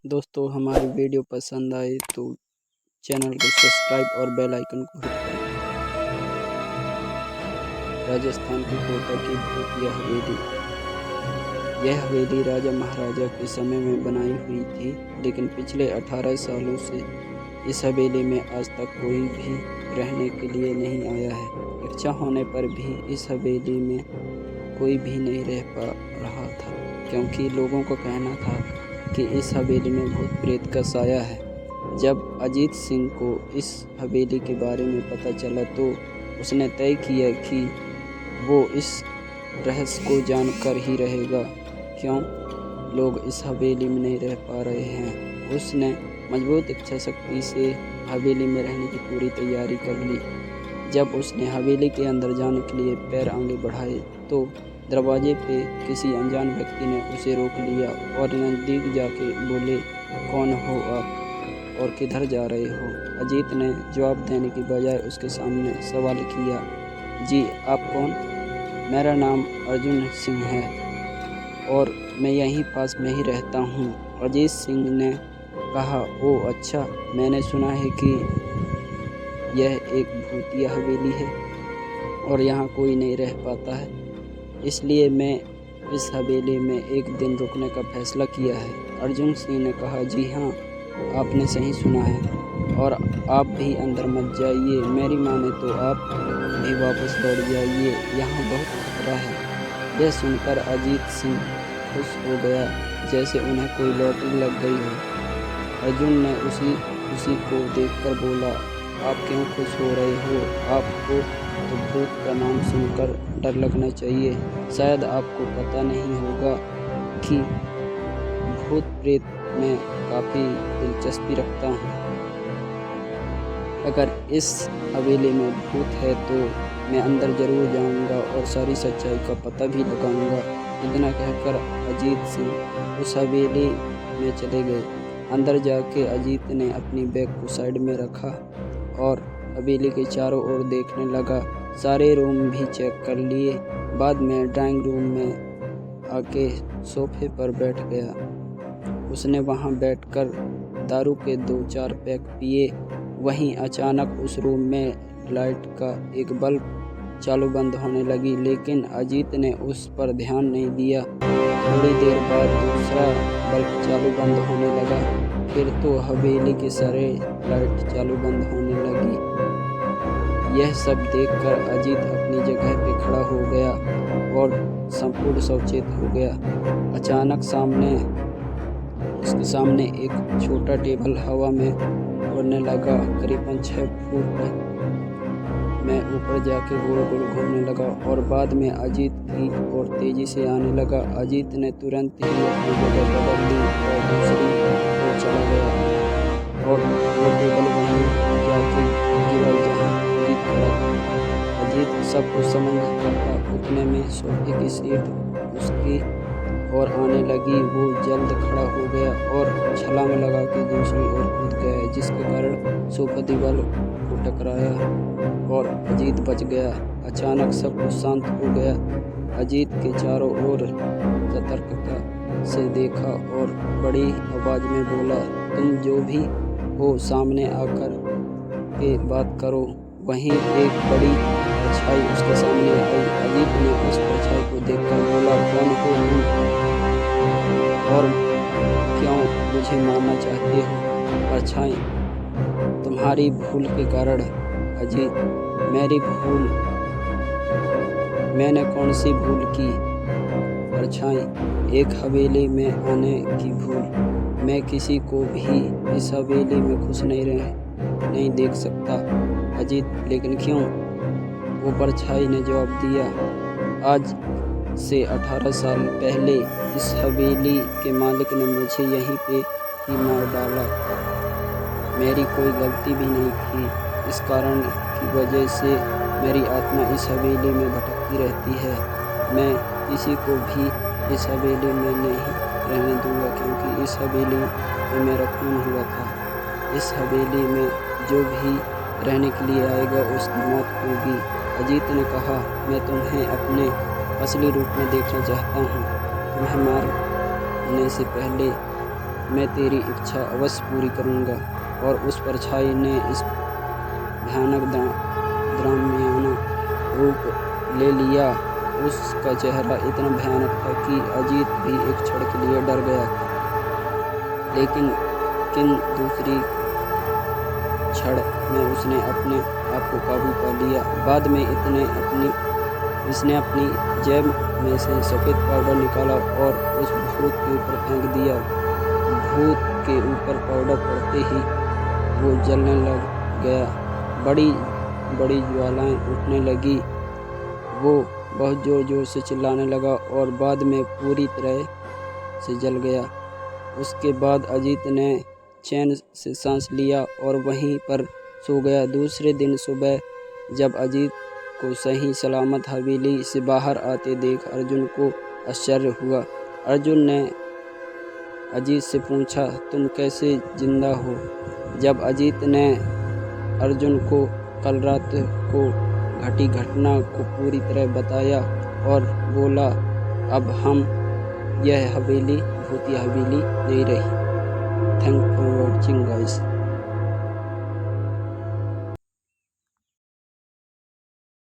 दोस्तों हमारी वीडियो पसंद आए तो चैनल को सब्सक्राइब और बेल आइकन को हिट करें। राजस्थान की कोटा की भूतिया हवेली। यह हवेली राजा महाराजा के समय में बनाई हुई थी, लेकिन पिछले 18 सालों से इस हवेली में आज तक कोई भी रहने के लिए नहीं आया है। इच्छा होने पर भी इस हवेली में कोई भी नहीं रह पा रहा था, क्योंकि लोगों का कहना था कि इस हवेली में भूत प्रेत का साया है। जब अजीत सिंह को इस हवेली के बारे में पता चला तो उसने तय किया कि वो इस रहस्य को जानकर ही रहेगा, क्यों लोग इस हवेली में नहीं रह पा रहे हैं। उसने मजबूत इच्छा शक्ति से हवेली में रहने की पूरी तैयारी कर ली। जब उसने हवेली के अंदर जाने के लिए पैर आगे बढ़ाए तो दरवाजे पे किसी अनजान व्यक्ति ने उसे रोक लिया और नज़दीक जाके बोले, कौन हो आप और किधर जा रहे हो? अजीत ने जवाब देने की बजाय उसके सामने सवाल किया, जी आप कौन? मेरा नाम अर्जुन सिंह है और मैं यहीं पास में ही रहता हूँ। अजीत सिंह ने कहा, ओ अच्छा, मैंने सुना है कि यह एक भूतिया हवेली है और यहाँ कोई नहीं रह पाता है, इसलिए मैं इस हवेली में एक दिन रुकने का फैसला किया है। अर्जुन सिंह ने कहा, जी हाँ, आपने सही सुना है और आप भी अंदर मत जाइए। मेरी माने तो आप भी वापस लौट जाइए, यहाँ बहुत खतरा है। यह सुनकर अजीत सिंह खुश हो गया, जैसे उन्हें कोई लॉटरी लग गई हो। अर्जुन ने उसी को देखकर बोला, आप क्यों खुश हो रहे हो? आपको तो भूत का नाम सुनकर डर लगना चाहिए। शायद आपको पता नहीं होगा कि भूत प्रेत में काफ़ी दिलचस्पी रखता हूँ। अगर इस हवेली में भूत है तो मैं अंदर ज़रूर जाऊँगा और सारी सच्चाई का पता भी लगाऊँगा। इतना कहकर अजीत सिंह उस हवेली में चले गए। अंदर जाके अजीत ने अपनी बैग को साइड में रखा और हवेली के चारों ओर देखने लगा। सारे रूम भी चेक कर लिए। बाद में ड्राइंग रूम में आके सोफे पर बैठ गया। उसने वहां बैठकर दारू के 2-4 पैक पिए। वहीं अचानक उस रूम में लाइट का एक बल्ब चालू बंद होने लगी, लेकिन अजीत ने उस पर ध्यान नहीं दिया। थोड़ी देर बाद दूसरा बल्ब चालू बंद होने लगा, फिर तो हवेली के सारे लाइट चालू बंद होने लगी। यह सब देखकर अजीत अपनी जगह पे खड़ा हो गया और संपूर्ण सचेत हो गया। अचानक उसके सामने एक छोटा टेबल हवा में उड़ने लगा, करीबन 6 फुट में ऊपर जाके गोल गोल घूमने लगा और बाद में अजीत की ओर तेजी से आने लगा। अजीत ने तुरंत ही अपनी जगह बदल ली और दूसरी ओर चला गया और वो टेबल वहीं जाके गिरा जहाँ अजीत खड़ा था। अजीत सब कुछ समझ चुका था। उतने में सोफे की सीट उसकी और आने लगी। वो जल्द खड़ा हो गया और छलांग लगा के दूसरी ओर कूद गया, जिसके कारण सोफा दीवार को टकराया और अजीत बच गया। अचानक सब कुछ शांत हो गया। अजीत के चारों ओर सतर्कता से देखा और बड़ी आवाज में बोला, तुम जो भी हो सामने आकर के बात करो। वहीं एक बड़ी परछाई उसके सामने आई। अजीत ने उस परछाई को देखकर बोला, कौन हो तुम और क्यों मुझे मारना चाहते हो? परछाई, तुम्हारी भूल के कारण। अजीत, मेरी भूल? मैंने कौन सी भूल की? परछाई, एक हवेली में आने की भूल। मैं किसी को भी इस हवेली में खुश नहीं देख सकता। अजीत, लेकिन क्यों? वो परछाई ने जवाब दिया, आज से 18 साल पहले इस हवेली के मालिक ने मुझे यहीं पे ही मार डाला। मेरी कोई गलती भी नहीं थी। इस कारण की वजह से मेरी आत्मा इस हवेली में भटकती रहती है। मैं किसी को भी इस हवेली में नहीं रहने दूंगा, क्योंकि इस हवेली में मेरा खून हुआ था। इस हवेली में जो भी रहने के लिए आएगा उसकी मौत होगी। अजीत ने कहा, मैं तुम्हें अपने असली रूप में देखना चाहता हूँ। तुम्हें मारने से पहले मैं तेरी इच्छा अवश्य पूरी करूँगा। और उस परछाई ने इस भयानक द्राम्याना रूप ले लिया। उसका चेहरा इतना भयानक था कि अजीत भी एक क्षण के लिए डर गया था, लेकिन दूसरी क्षण में उसने अपने आप को काबू पा लिया। बाद में इसने अपनी जेब में से सफ़ेद पाउडर निकाला और उस भूत के ऊपर फेंक दिया। भूत के ऊपर पाउडर पड़ते ही वो जलने लग गया। बड़ी बड़ी ज्वालाएं उठने लगी। वो बहुत ज़ोर ज़ोर से चिल्लाने लगा और बाद में पूरी तरह से जल गया। उसके बाद अजीत ने चैन से सांस लिया और वहीं पर सो गया। दूसरे दिन सुबह जब अजीत को सही सलामत हवेली से बाहर आते देख अर्जुन को आश्चर्य हुआ। अर्जुन ने अजीत से पूछा, तुम कैसे जिंदा हो? जब अजीत ने अर्जुन को कल रात को घटी घटना को पूरी तरह बताया और बोला, अब हम यह हवेली भूतिया हवेली नहीं रही। Thank for watching guys.